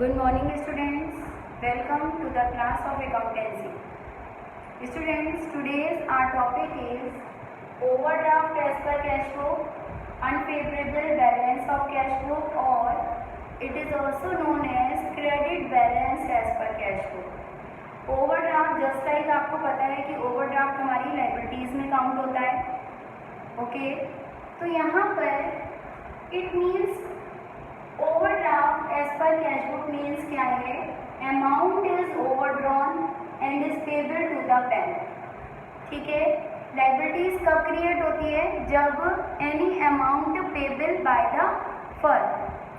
Good morning students. Welcome to the class of accountancy. Students, today's our topic is overdraft as per cash book, unfavorable balance of cash book, or it is also known as credit balance as per cash book. Overdraft just like आपको पता है कि overdraft हमारी liabilities में count होता है. Okay, तो यहाँ पर इट मीन्स ओवरड्राफ्ट एज पर कैश बुक मीन्स क्या है? Amount is overdrawn and is payable to the bank. ठीक है, लाइबिलिटीज कब क्रिएट होती है? जब any amount payable by the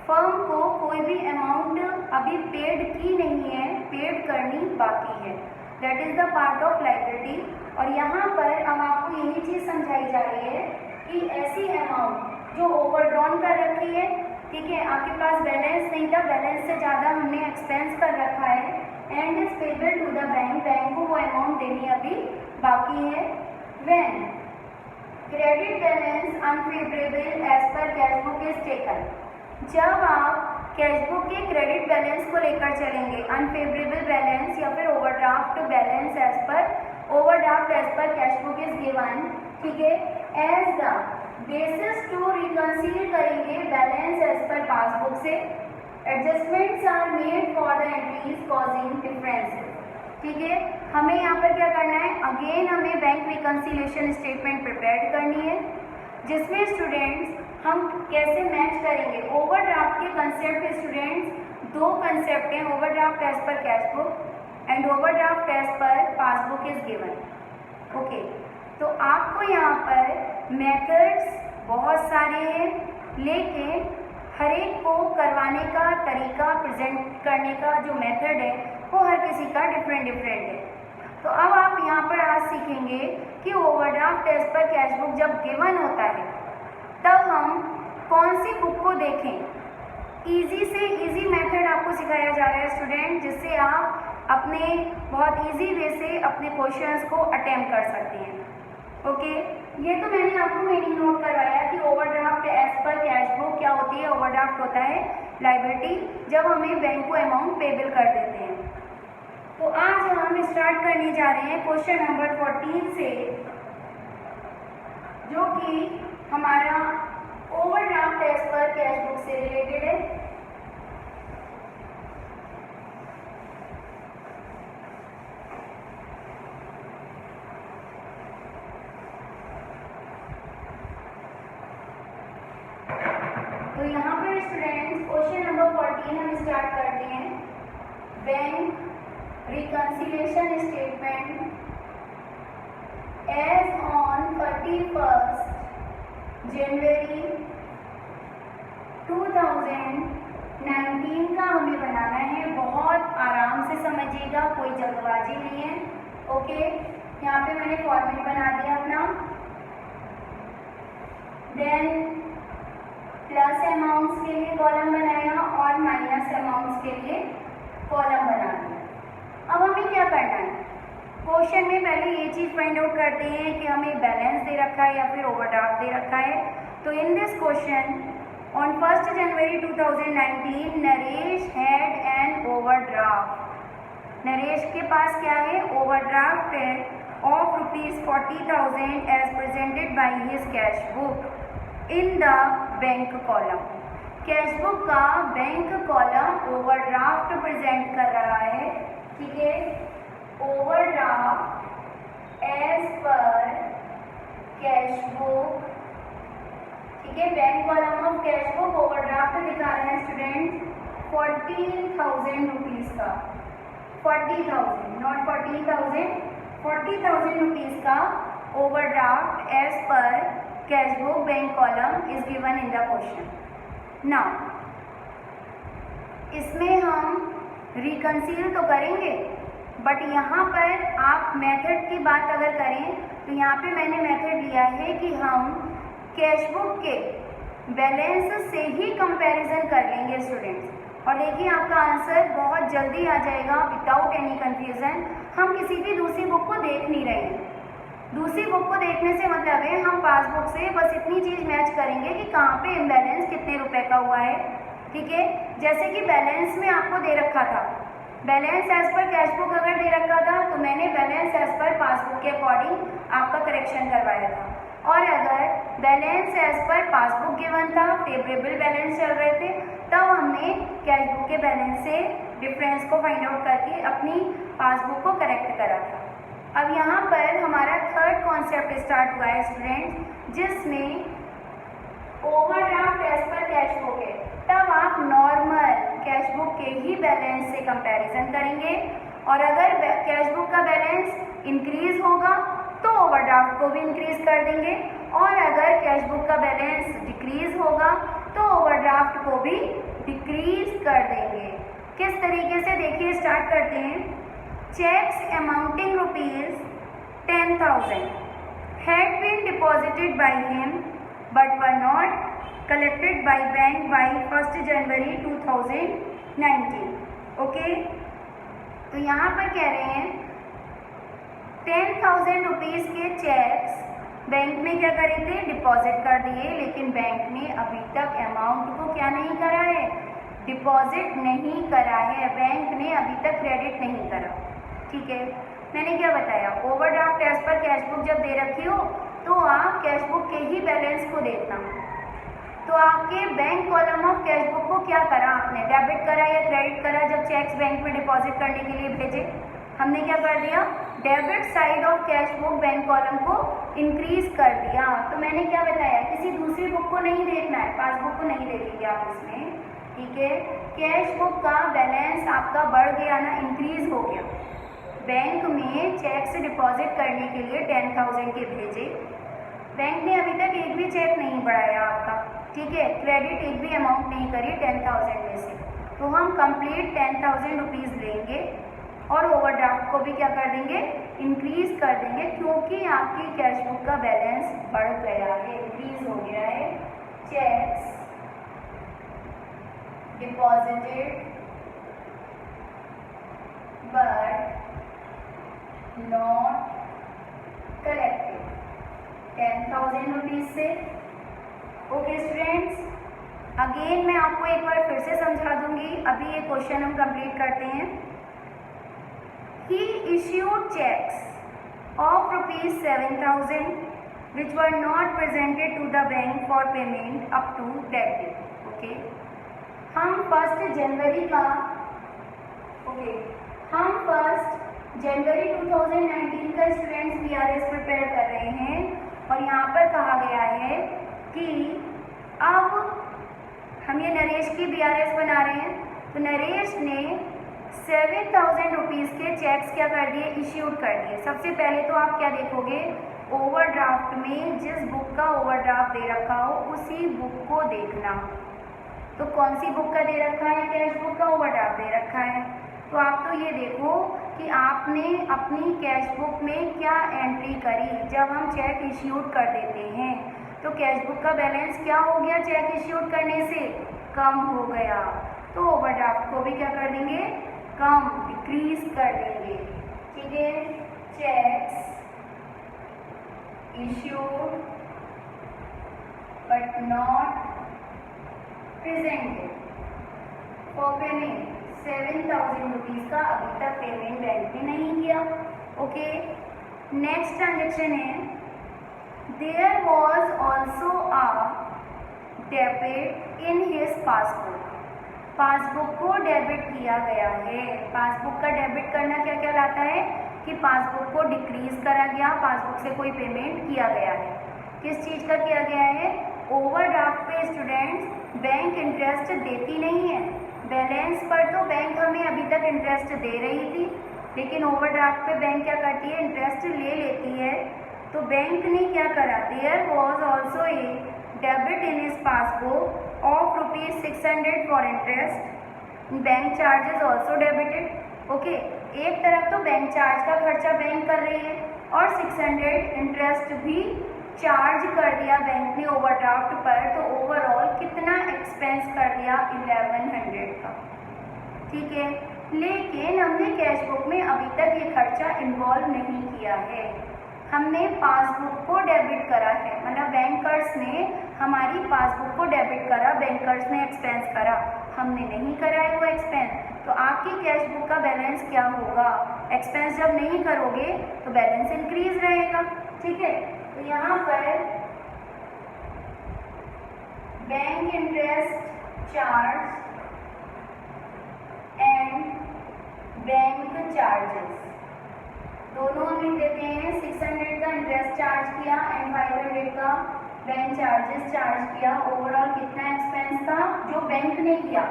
firm को कोई भी अमाउंट अभी पेड की नहीं है, पेड करनी बाकी है. That is the part of liability. और यहाँ पर अब आपको यही चीज़ समझाई जा रही है कि ऐसी अमाउंट जो ओवरड्रॉन कर रखी है, ठीक है, आपके पास बैलेंस नहीं था, बैलेंस से ज़्यादा हमने एक्सपेंस कर रखा है, and is payable to the bank, bank को वो अमाउंट देनी अभी बाकी है. When credit balance unfavourable as पर कैश बुक इज टेकन, जब आप कैश बुक के क्रेडिट बैलेंस को लेकर चलेंगे, अनफेवरेबल बैलेंस या फिर ओवरड्राफ्ट बैलेंस एज पर कैश बुक इज गिवन, ठीक है, as the basis to reconcile करेंगे बैलेंस एज पर पासबुक से. Adjustments are made for the entries causing differences. ठीक है, हमें यहाँ पर क्या करना है? अगेन हमें बैंक रिकंसिलिएशन स्टेटमेंट प्रिपेयर करनी है, जिसमें स्टूडेंट्स हम कैसे मैच करेंगे ओवरड्राफ्ट के कंसेप्ट. स्टूडेंट्स दो कंसेप्ट हैं, ओवरड्राफ्ट एज पर cash book and overdraft as per passbook is given. Okay, तो आपको यहाँ पर मेथड्स बहुत सारे हैं, लेकिन हर एक को करवाने का तरीका, प्रेजेंट करने का जो मेथड है वो हर किसी का डिफरेंट है. तो अब आप यहाँ पर आज सीखेंगे कि ओवरड्राफ्ट एज पर कैश बुक जब गिवन होता है तब हम कौन सी बुक को देखें. इजी से इजी मेथड आपको सिखाया जा रहा है स्टूडेंट, जिससे आप अपने बहुत इजी वे से अपने क्वेश्चंस को अटेम्प्ट कर सकते हैं. ओके, ये तो मैंने आपको मीनिंग नोट करवाया कि ओवरड्राफ्ट एज पर कैश बुक क्या होती है. ओवरड्राफ्ट होता है लायबिलिटी जब हमें बैंक को अमाउंट पेबल कर देते हैं. तो आज हम स्टार्ट करने जा रहे हैं क्वेश्चन नंबर 14 से, जो कि हमारा ओवरड्राफ्ट एज पर कैश बुक से रिलेटेड है. तो यहाँ पर स्टूडेंट्स क्वेश्चन नंबर 14 हम स्टार्ट करते हैं. Bank reconciliation statement as on 31st January 2019 का हमें बनाना है. बहुत आराम से समझिएगा, कोई जल्दबाजी नहीं है. ओके, यहाँ पे मैंने फॉर्मेट बना दिया अपना. देन प्लस अमाउंट्स के लिए कॉलम बनाया और माइनस अमाउंट्स के लिए कॉलम बना दिया. अब हमें क्या करना है? क्वेश्चन में पहले ये चीज़ फाइंड आउट करते हैं कि हमें बैलेंस दे रखा है या फिर ओवरड्राफ्ट दे रखा है. तो in this question on 1st January 2019 Naresh had an overdraft. Naresh के पास क्या है? ओवरड्राफ्ट है of ₹40,000 as presented by his cash book in the bank column. Cash book का बैंक कॉलम ओवरड्राफ्ट प्रेजेंट कर रहा है. ठीक है, ओवरड्राफ्ट एज पर कैश बुक. ठीक है, bank column of cash book overdraft दिखा रहे हैं स्टूडेंट 40,000 रुपीज़ का. 40,000 नॉट 14,000, 40,000 रुपीज़ का ओवरड्राफ्ट एज पर cash book bank column is given in the question. Now इसमें हम रिकंसील तो करेंगे, बट यहाँ पर आप मेथड की बात अगर करें तो यहाँ पे मैंने मेथड लिया है कि हम कैश बुक के बैलेंस से ही कंपैरिजन कर लेंगे स्टूडेंट्स. और देखिए आपका आंसर बहुत जल्दी आ जाएगा विदाउट एनी कन्फ्यूज़न. हम किसी भी दूसरी बुक को देख नहीं रहे हैं. दूसरी बुक को देखने से मतलब है हम पासबुक से बस इतनी चीज़ मैच करेंगे कि कहाँ पे इम्बैलेंस कितने रुपए का हुआ है. ठीक है। जैसे कि बैलेंस में आपको दे रखा था, बैलेंस एज पर कैश बुक अगर दे रखा था तो मैंने बैलेंस एज पर पासबुक के अकॉर्डिंग आपका करेक्शन करवाया था, और अगर balance as per passbook given था, फेवरेबल बैलेंस चल रहे थे, तब हमने कैश बुक के बैलेंस से डिफरेंस को फाइंड आउट करके अपनी पासबुक को करेक्ट करा था। अब यहाँ पर हमारा थर्ड कॉन्सेप्ट स्टार्ट हुआ है स्टूडेंट्स, जिसमें ओवरड्राफ्ट एज पर कैश बुक है। तब आप नॉर्मल कैश बुक के ही बैलेंस से कंपैरिजन करेंगे, और अगर कैश बुक का बैलेंस इंक्रीज होगा तो ओवरड्राफ्ट को भी इंक्रीज कर देंगे, और अगर कैश बुक का बैलेंस डिक्रीज होगा तो ओवरड्राफ्ट को भी डिक्रीज कर देंगे। किस तरीके से, देखिए स्टार्ट करते हैं। Cheques amounting ₹10,000 had been deposited by him but were not collected by bank by 1st January 2019। Okay, तो यहाँ पर कह रहे हैं 10,000 रुपीज़ के चेक्स बैंक में क्या करे थे, डिपॉजिट कर दिए, लेकिन बैंक ने अभी तक अमाउंट को क्या नहीं करा है, डिपॉजिट नहीं करा है, बैंक ने अभी तक क्रेडिट नहीं करा। ठीक है, मैंने क्या बताया, ओवरड्राफ्ट एज पर कैश बुक जब दे रखी हो तो आप कैश बुक के ही बैलेंस को देखना। तो आपके bank column of cash book को क्या करा आपने, डेबिट करा या क्रेडिट करा जब चेक्स बैंक में डिपॉजिट करने के लिए भेजे, हमने क्या कर दिया, debit side of cash book bank column को इंक्रीज कर दिया। तो मैंने क्या बताया, किसी दूसरी बुक को नहीं देखना है, पासबुक को नहीं देखेंगे आप इसमें। ठीक है, कैश बुक का बैलेंस आपका बढ़ गया ना, इंक्रीज हो गया। बैंक में चेक्स डिपॉजिट करने के लिए 10,000 के भेजे, बैंक ने अभी तक एक भी चेक नहीं बढ़ाया आपका, ठीक है, क्रेडिट एक भी अमाउंट नहीं करी 10,000 में से, तो हम कंप्लीट 10,000 रुपीज़ लेंगे और ओवरड्राफ्ट को भी क्या कर देंगे, इंक्रीज कर देंगे, क्योंकि आपकी कैश बुक का बैलेंस बढ़ गया है, इंक्रीज हो गया है। Checks deposited but not collected 10,000 rupees से। ओके स्टूडेंट्स, अगेन मैं आपको एक बार फिर से समझा दूंगी, अभी ये क्वेश्चन हम कंप्लीट करते हैं। He issued checks of ₹7,000 which were not presented to the bank for payment up to that date. Okay, हम 1 जनवरी का हम 1 जनवरी 2019 का स्टूडेंट्स BRS प्रिपेयर कर रहे हैं, और यहाँ पर कहा गया है कि अब हम ये नरेश की BRS बना रहे हैं, तो नरेश ने 7,000 रुपीज़ के चेक्स क्या कर दिए, इश्यूड कर दिए। सबसे पहले तो आप क्या देखोगे, ओवरड्राफ्ट में जिस बुक का ओवरड्राफ्ट दे रखा हो उसी बुक को देखना। तो कौन सी बुक का दे रखा है, कैश बुक का ओवरड्राफ्ट दे रखा है, तो आप तो ये देखो कि आपने अपनी कैश बुक में क्या एंट्री करी। जब हम चेक इश्यूड कर देते हैं तो कैश बुक का बैलेंस क्या हो गया, चेक इश्यूड करने से कम हो गया, तो ओवरड्राफ्ट को भी क्या कर देंगे, कम, डिक्रीज कर देंगे। ठीक है, cheques issued but not presented for payment 7,000 rupees का अभी तक पेमेंट बैंक ने नहीं किया। ओके, नेक्स्ट ट्रांजेक्शन है, there was also a debit in his passbook. Passbook को डेबिट किया गया है। पासबुक का डेबिट करना क्या कहलाता है कि पासबुक को डिक्रीज करा गया, पासबुक से कोई पेमेंट किया गया है। किस चीज़ का किया गया है, ओवरड्राफ्ट पे स्टूडेंट्स बैंक इंटरेस्ट देती नहीं है, बैलेंस पर तो बैंक हमें अभी तक इंटरेस्ट दे रही थी, लेकिन ओवरड्राफ्ट पे बैंक क्या करती है, इंटरेस्ट ले लेती है। तो बैंक ने क्या करा, there was also a debit in his passbook of ₹600 for interest, bank charges also debited. Okay, एक तरफ तो बैंक चार्ज का खर्चा बैंक कर रही है और 600 इंटरेस्ट भी चार्ज कर दिया बैंक ने ओवरड्राफ्ट पर, तो ओवरऑल कितना एक्सपेंस कर दिया, 1100 का। ठीक है, लेकिन हमने कैश बुक में अभी तक ये खर्चा इन्वॉल्व नहीं किया है। हमने पासबुक को डेबिट करा है, मतलब बैंकर्स ने हमारी पासबुक को डेबिट करा, बैंकर्स ने एक्सपेंस करा, हमने नहीं करा है वो एक्सपेंस। तो आपकी कैश बुक का बैलेंस क्या होगा? एक्सपेंस जब नहीं करोगे तो बैलेंस इंक्रीज रहेगा। ठीक है, तो यहाँ पर bank interest charge and bank charges दोनों हम लिख देते हैं। 600 का इंटरेस्ट चार्ज किया एंड 500 का बैंक चार्जेस चार्ज किया। ओवरऑल कितना एक्सपेंस था जो बैंक ने किया,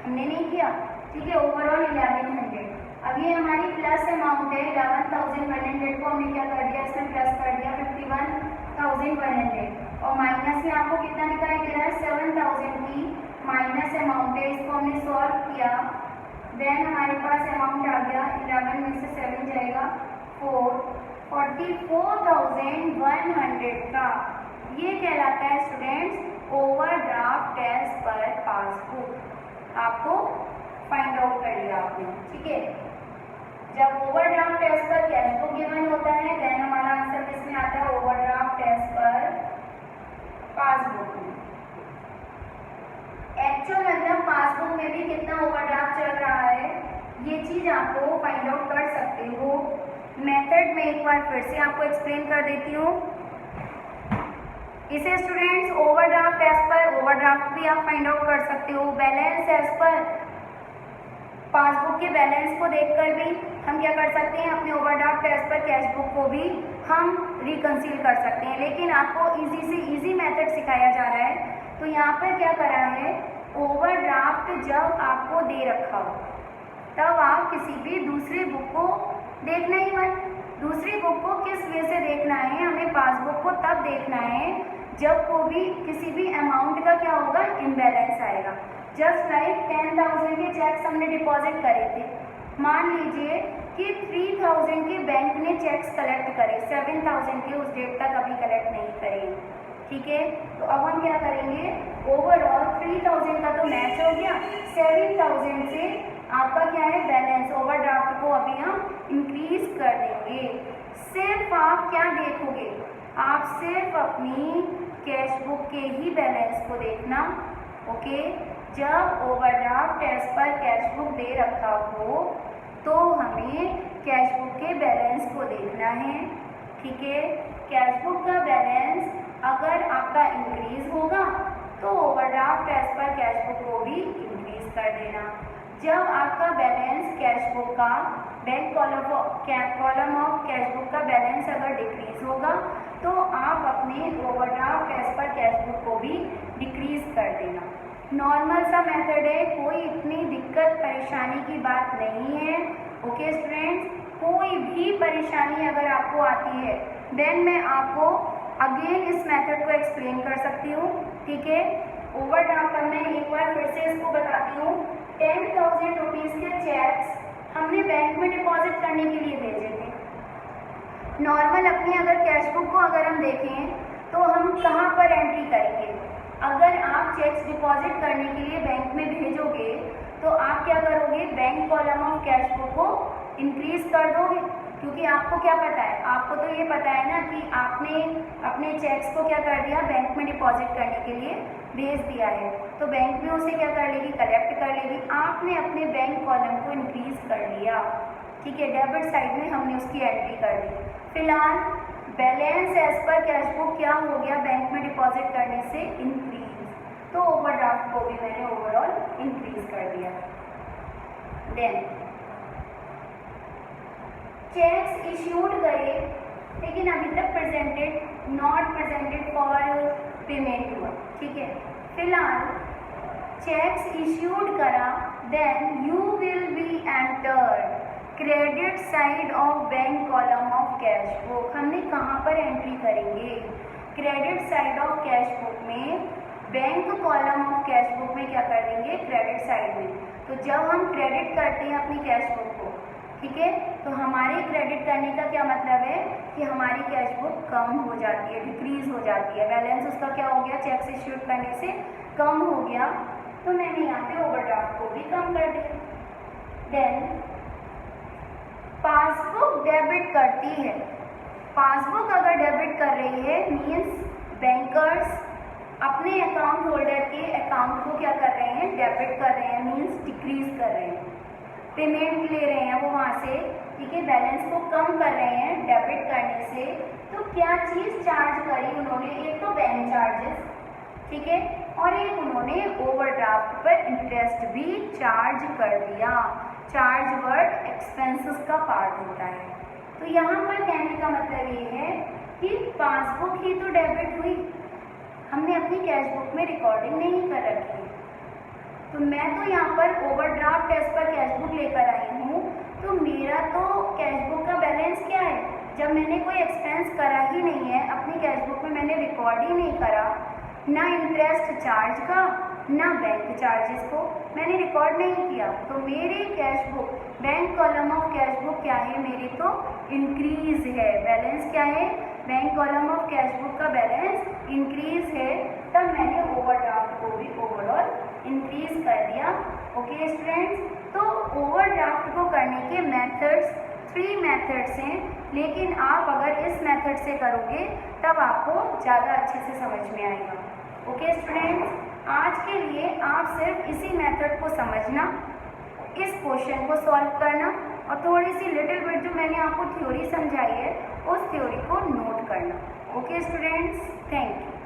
हमने नहीं किया। ठीक है, ओवरऑल 1100। अब ये हमारी प्लस अमाउंट है 11,100 को हमने क्या कर दिया, इसमें प्लस कर दिया 51,100 और माइनस में आपको कितना दिखाई दे रहा है 7,000 की माइनस अमाउंट है, इसको हमने सॉल्व किया। देन हमारे पास अमाउंट आ गया 11 में से 7 जाएगा 4, 44,100 का। ये कहलाता है students overdraft as per passbook. आपको फाइंड आउट कर लिया आपने। ठीक है, जब ओवरड्राफ्ट एज पर कैश बुक गिवन होता है देन हमारा आंसर किसमें आता है, ओवरड्राफ्ट एज पर पासबुक में। एक्चुअल मतलब पासबुक में भी कितना ओवरड्राफ्ट चल रहा है ये चीज आपको फाइंड आउट कर सकते हो। मेथड में एक बार फिर से आपको एक्सप्लेन कर देती हूँ। इसे students overdraft as per overdraft भी आप फाइंड आउट कर सकते हो। बैलेंस एज पर पासबुक के बैलेंस को देखकर भी हम क्या कर सकते हैं, अपने ओवरड्राफ्ट एज पर कैश बुक को भी हम रिकंसील कर सकते हैं। लेकिन आपको इजी से इजी मेथड सिखाया जा रहा है। तो यहाँ पर क्या करा है, ओवरड्राफ्ट जब आपको दे रखा हो तब आप किसी भी दूसरी बुक को देखना ही मत। दूसरी बुक को किस वे से देखना है, हमें पासबुक को तब देखना है जब को भी किसी भी अमाउंट का क्या होगा, इम्बैलेंस आएगा। जस्ट लाइक 10,000 के चेक्स हमने डिपॉजिट करे थे, मान लीजिए कि 3,000 के बैंक ने चेक्स कलेक्ट करे, 7,000 के उस डेट तक अभी कलेक्ट नहीं करे। ठीक है, तो अब हम क्या करेंगे, ओवरऑल 3,000 का तो मैच हो गया, 7,000 से आपका क्या है बैलेंस, ओवरड्राफ्ट को अभी हम इंक्रीज कर देंगे। सिर्फ आप क्या देखोगे, आप सिर्फ अपनी कैश बुक के ही बैलेंस को देखना। ओके, जब ओवरड्राफ्ट एज पर कैश बुक दे रखा हो तो हमें कैश बुक के बैलेंस को देखना है। ठीक है, कैश बुक का बैलेंस अगर आपका इंक्रीज होगा तो ओवरड्राफ्ट एज पर कैश बुक को भी इंक्रीज कर देना। जब आपका बैलेंस कैश बुक का bank column of cash book का बैलेंस अगर डिक्रीज होगा तो आप अपने ओवरड्राफ्ट एज पर कैश बुक को भी डिक्रीज कर देना। नॉर्मल सा मेथड है, कोई इतनी दिक्कत परेशानी की बात नहीं है। ओके स्टूडेंट्स, कोई भी परेशानी अगर आपको आती है देन मैं आपको अगेन इस मेथड को एक्सप्लेन कर सकती हूँ। ठीक है, ओवरड्राफ्ट मैं एक बार फिर से इसको बताती हूँ। 10,000 रुपीज़ के चेक्स हमने बैंक में डिपॉजिट करने के लिए भेजे थे। नॉर्मल अपनी अगर कैश बुक को अगर हम देखें तो हम कहाँ पर एंट्री करेंगे, अगर आप चेक्स डिपॉजिट करने के लिए बैंक में भेजोगे तो आप क्या करोगे, bank column of cash book को इंक्रीज कर दोगे, क्योंकि आपको क्या पता है, आपको तो ये पता है ना कि आपने अपने चेक्स को क्या कर दिया, बैंक में डिपॉजिट करने के लिए भेज दिया है, तो बैंक भी उसे क्या कर लेगी, कलेक्ट कर लेगी। आपने अपने बैंक कॉलम को इंक्रीज कर लिया। ठीक है, डेबिट साइड में हमने उसकी एंट्री कर दी। फिलहाल बैलेंस एज पर कैश बुक क्या हो गया, बैंक में डिपॉजिट करने से इंक्रीज, तो ओवरड्राफ्ट को भी मैंने ओवरऑल इंक्रीज कर दिया। देन चेक्स इश्यूड करे लेकिन अभी तक presented not presented for payment हुआ। ठीक है, फिलहाल चेक्स इश्यूड करा then you will be entered credit side of bank column of cash book. हमने कहाँ पर एंट्री करेंगे, credit side of cash book में, bank column of cash book में क्या कर देंगे, क्रेडिट साइड में। तो जब हम क्रेडिट करते हैं अपनी कैश बुक को, ठीक है, तो हमारे क्रेडिट करने का क्या मतलब है कि हमारी कैश बुक कम हो जाती है, डिक्रीज हो जाती है, बैलेंस उसका क्या हो गया, चेक्स इश्यूड करने से कम हो गया, तो मैंने यहाँ पे ओवरड्राफ्ट को भी कम कर दिया। देन पासबुक डेबिट करती है पासबुक अगर डेबिट कर रही है मीन्स बैंकर्स अपने अकाउंट होल्डर के अकाउंट को क्या कर रहे हैं, डेबिट कर रहे हैं, मीन्स डिक्रीज कर रहे हैं, पेमेंट ले रहे हैं वो वहाँ से, ठीक है, बैलेंस को कम कर रहे हैं डेबिट करने से। तो क्या चीज़ चार्ज करी उन्होंने, एक तो बैंक चार्जेस, ठीक है, और एक उन्होंने ओवरड्राफ्ट पर इंटरेस्ट भी चार्ज कर दिया। चार्ज वर्ड एक्सपेंसेस का पार्ट होता है। तो यहाँ पर कहने का मतलब ये है कि पासबुक ही तो डेबिट हुई, हमने अपनी कैश बुक में रिकॉर्डिंग नहीं कर रखी। तो मैं तो यहाँ पर ओवरड्राफ्ट एज पर कैश बुक लेकर आई हूँ, तो मेरा तो कैश बुक का बैलेंस क्या है, जब मैंने कोई एक्सपेंस करा ही नहीं है, अपनी कैश बुक में मैंने रिकॉर्ड ही नहीं करा, ना इंटरेस्ट चार्ज का ना बैंक चार्जेस को मैंने रिकॉर्ड नहीं किया, तो मेरी cash book, bank column of cash book क्या है मेरी, तो इंक्रीज है, बैलेंस क्या है, bank column of cash book का बैलेंस इंक्रीज है, तब मैंने ओवरड्राफ्ट को भी ओवरऑल इंक्रीज कर दिया। ओके स्टूडेंट्स, तो ओवरड्राफ्ट को करने के मेथड्स 3 मेथड्स हैं, लेकिन आप अगर इस मेथड से करोगे तब आपको ज़्यादा अच्छे से समझ में आएगा। ओके स्टूडेंट्स, आज के लिए आप सिर्फ इसी मेथड को समझना, इस क्वेश्चन को सॉल्व करना और थोड़ी सी लिटिल बिट जो मैंने आपको थ्योरी समझाई है उस थ्योरी को नोट करना। Okay students, thank you.